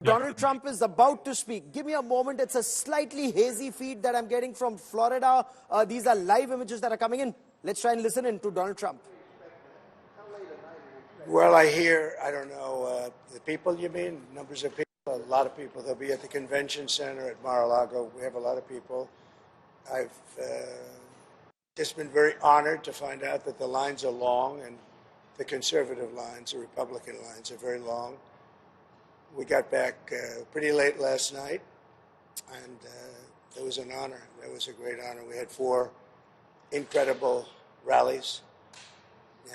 Donald Trump is about to speak. Give me a moment. It's a slightly hazy feed that I'm getting from Florida. These are live images that are coming in. Let's try and listen in to Donald Trump. Well, I hear, I don't know, the people you mean? Numbers of people? A lot of people. They'll be at the convention center at Mar-a-Lago. We have a lot of people. I've just been very honored to find out that the lines are long, and the conservative lines, the Republican lines, are very long. We got back pretty late last night, and it was an honor. It was a great honor. We had 4 incredible rallies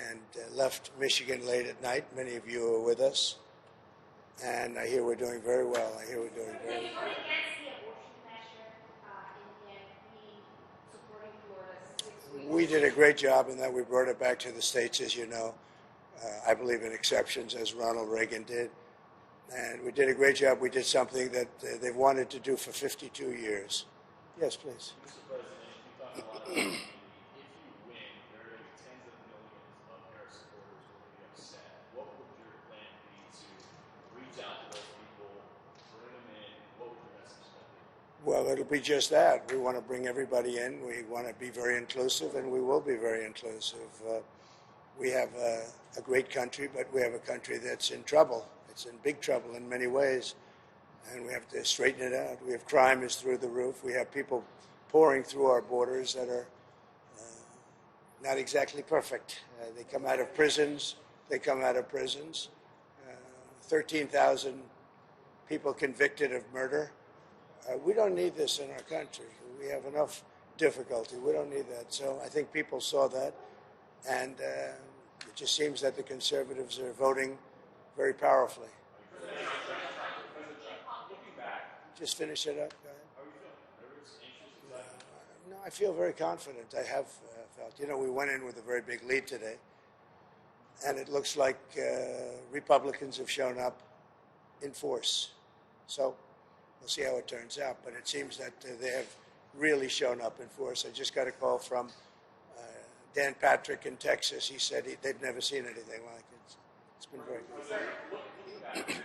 and left Michigan late at night. Many of you were with us, and I hear we're doing very well. I hear we're doing very well. We did a great job in that we brought it back to the states, as you know. I believe in exceptions, as Ronald Reagan did. And we did a great job. We did something that they've wanted to do for 52 years. Yes, please. Mr. President, you talk a lot about if you win, there are going to be tens of millions of Harris supporters who will be upset. What would your plan be to reach out to those people, bring them in? What would your message be? Well, it'll be just that. We want to bring everybody in. We want to be very inclusive, and we will be very inclusive. We have a great country, but we have a country that's in trouble. It's in big trouble in many ways, and we have to straighten it out. We have crime is through the roof. We have people pouring through our borders that are not exactly perfect. They come out of prisons. 13,000 people convicted of murder. We don't need this in our country. We have enough difficulty. We don't need that. So I think people saw that, and it just seems that the conservatives are voting very powerfully. Just finish it up. No, I feel very confident. I have felt. You know, we went in with a very big lead today, and it looks like Republicans have shown up in force. So we'll see how it turns out. But it seems that they have really shown up in force. I just got a call from Dan Patrick in Texas. He said they'd never seen anything like it. It's been very good. Anything you would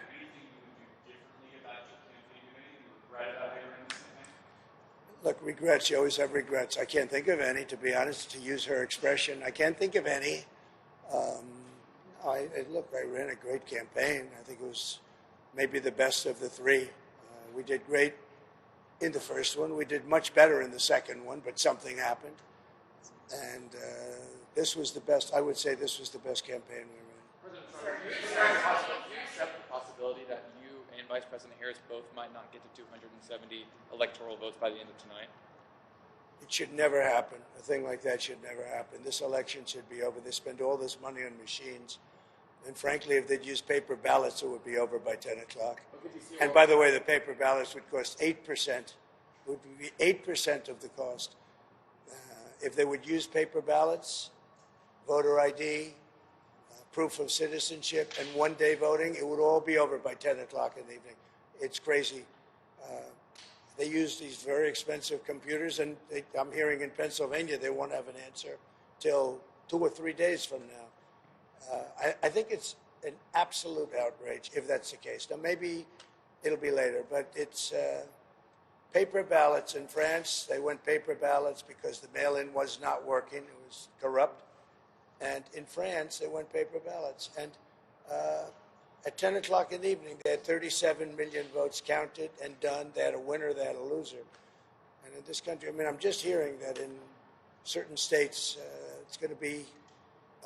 do differently about your campaign? Anything you regret about hearing this campaign? Look, regrets. You always have regrets. I can't think of any, to be honest, to use her expression. I can't think of any. Look, I ran a great campaign. I think it was maybe the best of the 3. We did great in the first one. We did much better in the second one, but something happened. And this was the best. I would say this was the best campaign we ran. Do you accept the possibility that you and Vice President Harris both might not get to 270 electoral votes by the end of tonight? It should never happen. A thing like that should never happen. This election should be over. They spend all this money on machines. And frankly, if they'd use paper ballots, it would be over by 10 o'clock. And by the way, the paper ballots would cost 8%. It would be 8% of the cost. If they would use paper ballots, voter ID, proof of citizenship, and one-day voting, it would all be over by 10 o'clock in the evening. It's crazy. They use these very expensive computers, and I'm hearing in Pennsylvania they won't have an answer till 2 or 3 days from now. I think it's an absolute outrage if that's the case. Now, maybe it'll be later, but it's paper ballots in France. They went paper ballots because the mail-in was not working. It was corrupt. And in France, they went paper ballots. And at 10 o'clock in the evening, they had 37 million votes counted and done. They had a winner, they had a loser. And in this country, I mean, I'm just hearing that in certain states, it's going to be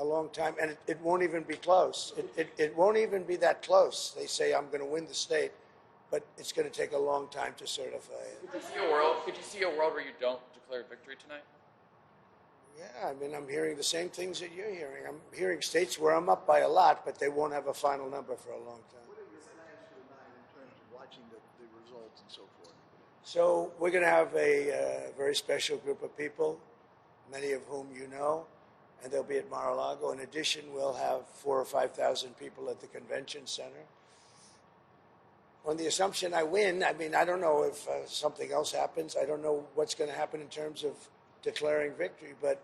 a long time. And it won't even be close. It won't even be that close. They say, I'm going to win the state, but it's going to take a long time to certify it. Could you see a world where you don't declare victory tonight? Yeah, I mean, I'm hearing the same things that you're hearing. I'm hearing states where I'm up by a lot, but they won't have a final number for a long time. What are your plans for tonight in terms of watching the results and so forth? So we're going to have a very special group of people, many of whom you know, and they'll be at Mar-a-Lago. In addition, we'll have 4,000 or 5,000 people at the convention center. On the assumption I win, I mean, I don't know if something else happens. I don't know what's going to happen in terms of declaring victory, but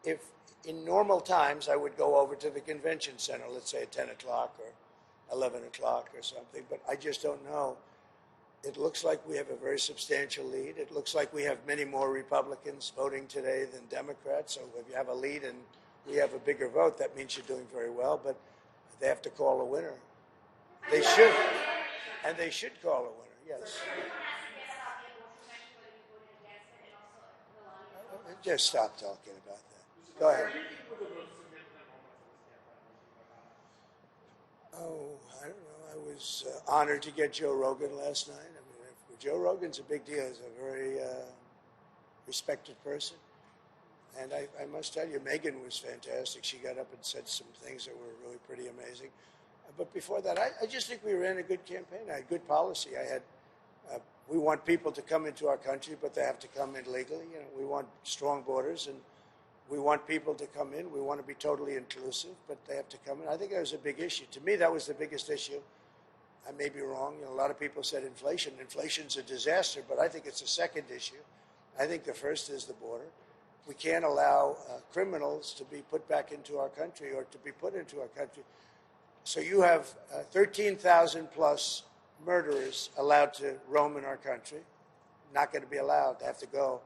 if in normal times I would go over to the convention center, let's say at 10 o'clock or 11 o'clock or something, but I just don't know. It looks like we have a very substantial lead. It looks like we have many more Republicans voting today than Democrats. So if you have a lead and we have a bigger vote, that means you're doing very well. But they have to call a winner. They should. And they should call a winner, yes. Just stop talking about that. Go ahead. Oh, I don't know. I was honored to get Joe Rogan last night. I mean, Joe Rogan's a big deal. He's a very respected person. And I must tell you, Megan was fantastic. She got up and said some things that were really pretty amazing. But before that, I just think we ran a good campaign. I had good policy. We want people to come into our country, but they have to come in legally. You know, we want strong borders, and we want people to come in. We want to be totally inclusive, but they have to come in. I think that was a big issue. To me, that was the biggest issue. I may be wrong. You know, a lot of people said inflation. Inflation's a disaster, but I think it's a second issue. I think the first is the border. We can't allow criminals to be put back into our country or to be put into our country. So you have 13,000 plus murderers allowed to roam in our country. Not going to be allowed. They have to go.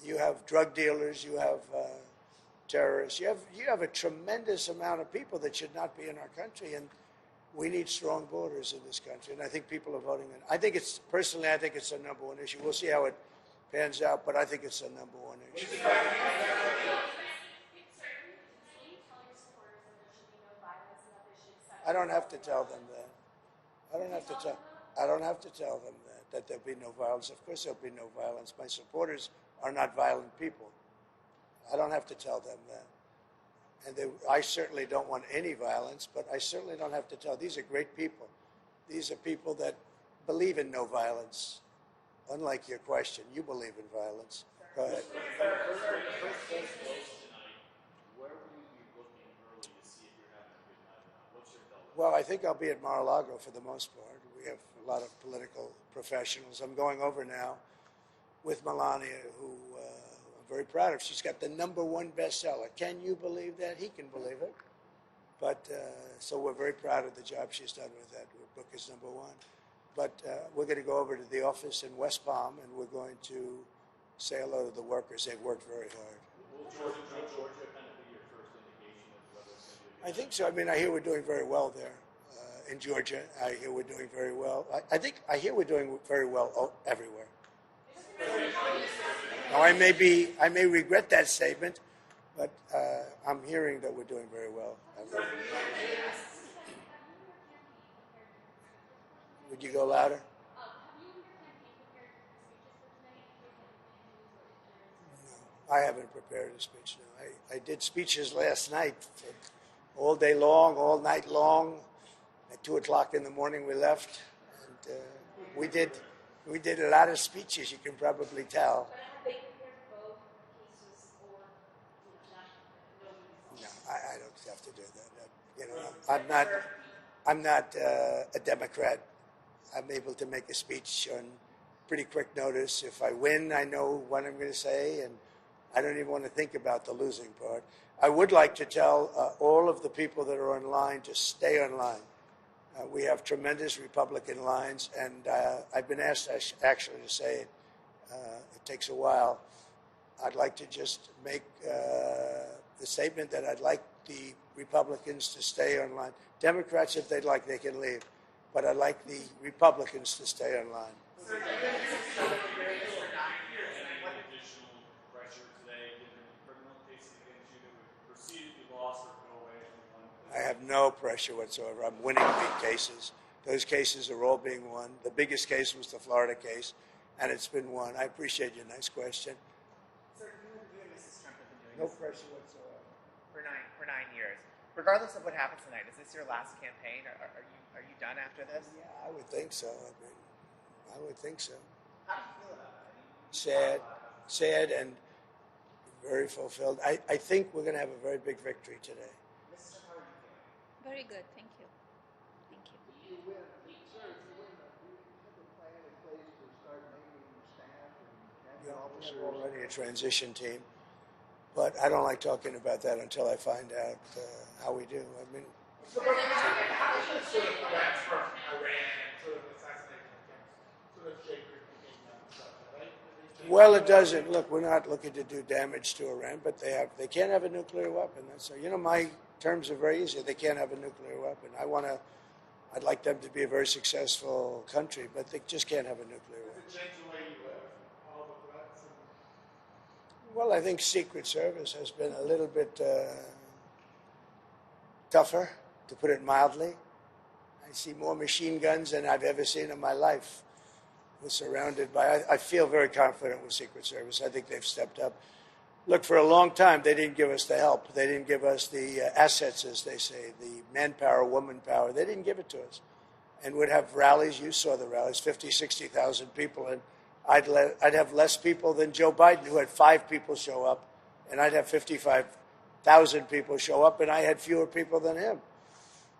You have drug dealers. You have terrorists. You have a tremendous amount of people that should not be in our country, and we need strong borders in this country. And I think people are voting in. I think it's a number one issue. We'll see how it pans out, but I think it's a number one issue. I don't have to tell them that. I don't have to tell them that there'll be no violence. Of course there'll be no violence. My supporters are not violent people. I don't have to tell them that. And I certainly don't want any violence, but I certainly don't have to tell. These are great people. These are people that believe in no violence. Unlike your question, you believe in violence. Go ahead. Well, I think I'll be at Mar-a-Lago for the most part. We have a lot of political professionals. I'm going over now with Melania, who I'm very proud of. She's got the #1 bestseller. Can you believe that? He can believe it. But so we're very proud of the job she's done with that. Her book is #1. But we're going to go over to the office in West Palm, and we're going to say hello to the workers. They've worked very hard. Will Georgia kind of be your first indication of whether it's going to be? I think so. I mean, I hear we're doing very well there in Georgia. I hear we're doing very well. I hear we're doing very well everywhere. Now, I may regret that statement, but I'm hearing that we're doing very well. Would you go louder? No, I haven't prepared a speech. No, I did speeches last night, all day long, all night long. At 2 o'clock in the morning, we left, and we did a lot of speeches. You can probably tell. No, I don't have to do that. You know, I'm not a Democrat. I'm able to make a speech on pretty quick notice. If I win, I know what I'm going to say, and I don't even want to think about the losing part. I would like to tell all of the people that are online to stay online. We have tremendous Republican lines, and I've been asked actually to say it. It takes a while. I'd like to just make the statement that I'd like the Republicans to stay online. Democrats, if they'd like, they can leave. But I'd like the Republicans to stay online. I have no pressure whatsoever. I'm winning big cases. Those cases are all being won. The biggest case was the Florida case, and it's been won. I appreciate your nice question. Sir, you and Mrs. Trump have been doing No this pressure whatsoever. for 9 years. Regardless of what happens tonight, is this your last campaign? Are you done after this? Yeah, I would think so. I would think so. How do you feel about it? Sad and very fulfilled. I think we're going to have a very big victory today. Mrs. Trump, how are you feeling? Very good, thank you. Thank you. If you win, sir, if you win, do you have a plan in place to start naming staff and cabinet We officers? have already a transition team, but I don't like talking about that until I find out how we do. I mean, this sort of events from Iran and sort of assassination attempts sort of shape your thinking on the subject, right? Well, it doesn't. Look, we're not looking to do damage to Iran, but they can't have a nuclear weapon. So, my terms are very easy. They can't have a nuclear weapon. I'd like them to be a very successful country, but they just can't have a nuclear weapon. Does it change the way you live? All the threats Well, I think Secret Service has been a little bit tougher, to put it mildly. I see more machine guns than I've ever seen in my life. We're surrounded by, I feel very confident with Secret Service. I think they've stepped up. Look, for a long time, they didn't give us the help. They didn't give us the assets, as they say, the manpower, woman power. They didn't give it to us. And we'd have rallies. You saw the rallies, 50, 60,000 people. And I'd have less people than Joe Biden, who had 5 people show up. And I'd have 55,000 people show up, and I had fewer people than him.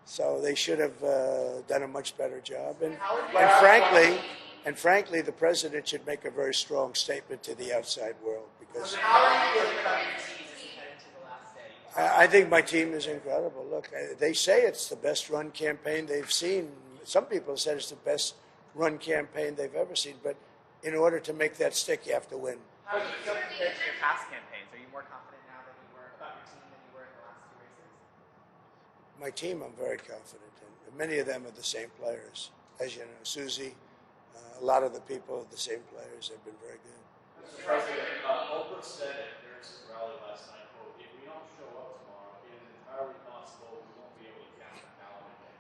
So they should have done a much better job. And frankly, the president should make a very strong statement to the outside world. Because How are you feeling about your team as you head into the last day? I think my team is incredible. Look, they say it's the best run campaign they've seen. Some people said it's the best run campaign they've ever seen. But in order to make that stick, you have to win. How do you feel compared to your past campaigns? Are you more confident now than you were about your team than you were in the last 2 races? My team, I'm very confident in. Many of them are the same players. As you know, Susie, a lot of the people are the same players. They've been very good. Mr. President, Oprah said at Harris's rally last night, quote, if we don't show up tomorrow, it is entirely possible we won't be able to count the ballot again.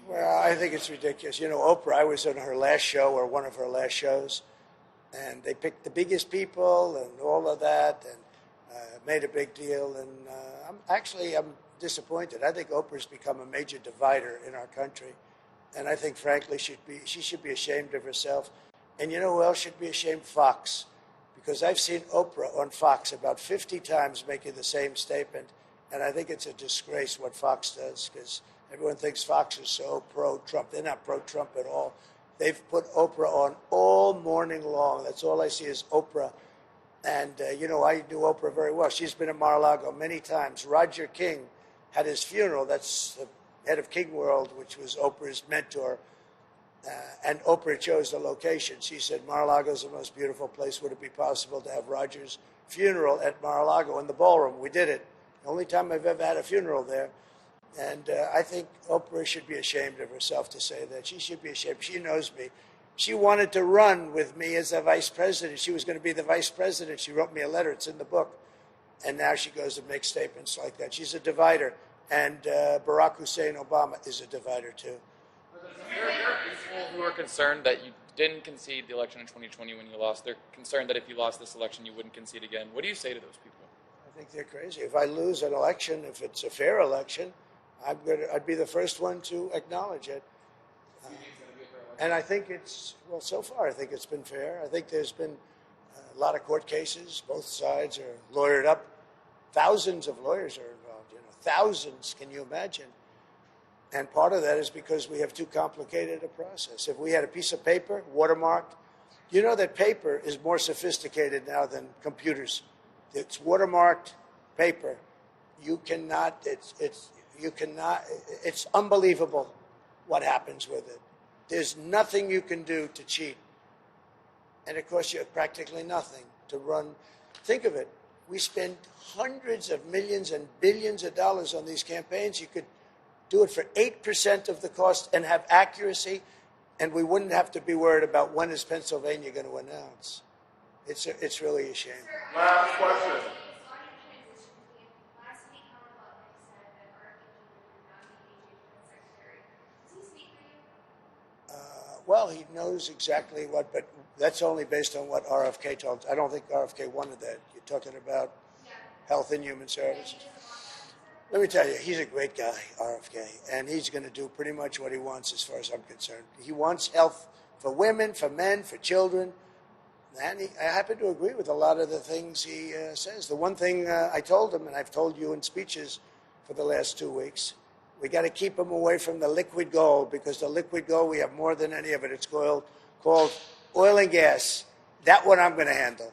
Well, I think it's ridiculous. Oprah, I was on her last show, or one of her last shows, and they picked the biggest people and all of that, and made a big deal. And I'm disappointed. I think Oprah's become a major divider in our country, and I think, frankly, she should be ashamed of herself. And you know who else should be ashamed? Fox. Because I've seen Oprah on Fox about 50 times making the same statement, and I think it's a disgrace what Fox does, because everyone thinks Fox is so pro-Trump. They're not pro-Trump at all. They've put Oprah on all morning long. That's all I see is Oprah. And, I knew Oprah very well. She's been in Mar-a-Lago many times. Roger King had his funeral. That's the head of King World, which was Oprah's mentor. And Oprah chose the location. She said, Mar-a-Lago is the most beautiful place. Would it be possible to have Roger's funeral at Mar-a-Lago in the ballroom? We did it. The only time I've ever had a funeral there. And I think Oprah should be ashamed of herself to say that. She should be ashamed. She knows me. She wanted to run with me as the vice president. She was going to be the vice president. She wrote me a letter. It's in the book. And now she goes and makes statements like that. She's a divider. And Barack Hussein Obama is a divider, too. There are people who are concerned that you didn't concede the election in 2020 when you lost. They're concerned that if you lost this election, you wouldn't concede again. What do you say to those people? I think they're crazy. If I lose an election, if it's a fair election, I'd be the first one to acknowledge it. And I think so far, I think it's been fair. I think there's been a lot of court cases. Both sides are lawyered up. Thousands of lawyers are involved, thousands, can you imagine? And part of that is because we have too complicated a process. If we had a piece of paper, watermarked, you know that paper is more sophisticated now than computers. It's watermarked paper. It's unbelievable what happens with it. There's nothing you can do to cheat. And it costs you practically nothing to run. Think of it. We spend hundreds of millions and billions of dollars on these campaigns. You could do it for 8% of the cost and have accuracy, and we wouldn't have to be worried about when is Pennsylvania going to announce. It's really a shame. Last question. Well, he knows exactly what, but that's only based on what RFK told. I don't think RFK wanted that. You're talking about Health and Human Services. Let me tell you, he's a great guy, RFK, and he's going to do pretty much what he wants as far as I'm concerned. He wants health for women, for men, for children, and I happen to agree with a lot of the things he says. The one thing I told him, and I've told you in speeches for the last 2 weeks, we got to keep him away from the liquid gold, because the liquid gold, we have more than any of it. It's called oil and gas. That one I'm going to handle.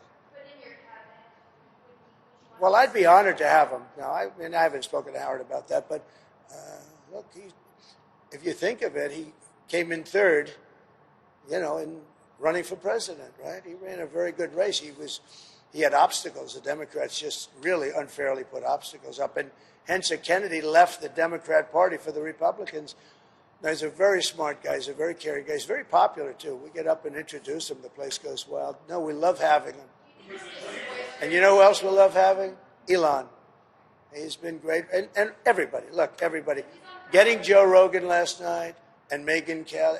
Well, I'd be honored to have him. Now, I haven't spoken to Howard about that, but look, if you think of it, he came in third, in running for president, right? He ran a very good race. He had obstacles. The Democrats just really unfairly put obstacles up, and hence Kennedy left the Democrat Party for the Republicans. Now, he's a very smart guy. He's a very caring guy. He's very popular, too. We get up and introduce him. The place goes wild. No, we love having him. And you know who else we love having? Elon. He's been great. And everybody, look, everybody. Getting Joe Rogan last night and Megyn Kelly,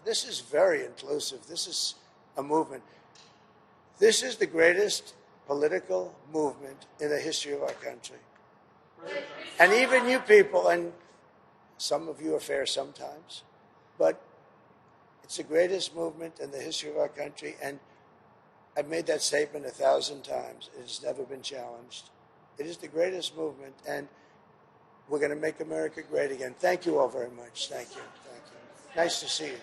this is very inclusive. This is a movement. This is the greatest political movement in the history of our country. And even you people, and some of you are fair sometimes, but it's the greatest movement in the history of our country, and I've made that statement 1,000 times. It has never been challenged. It is the greatest movement, and we're going to make America great again. Thank you all very much. Thank you. Thank you. Nice to see you.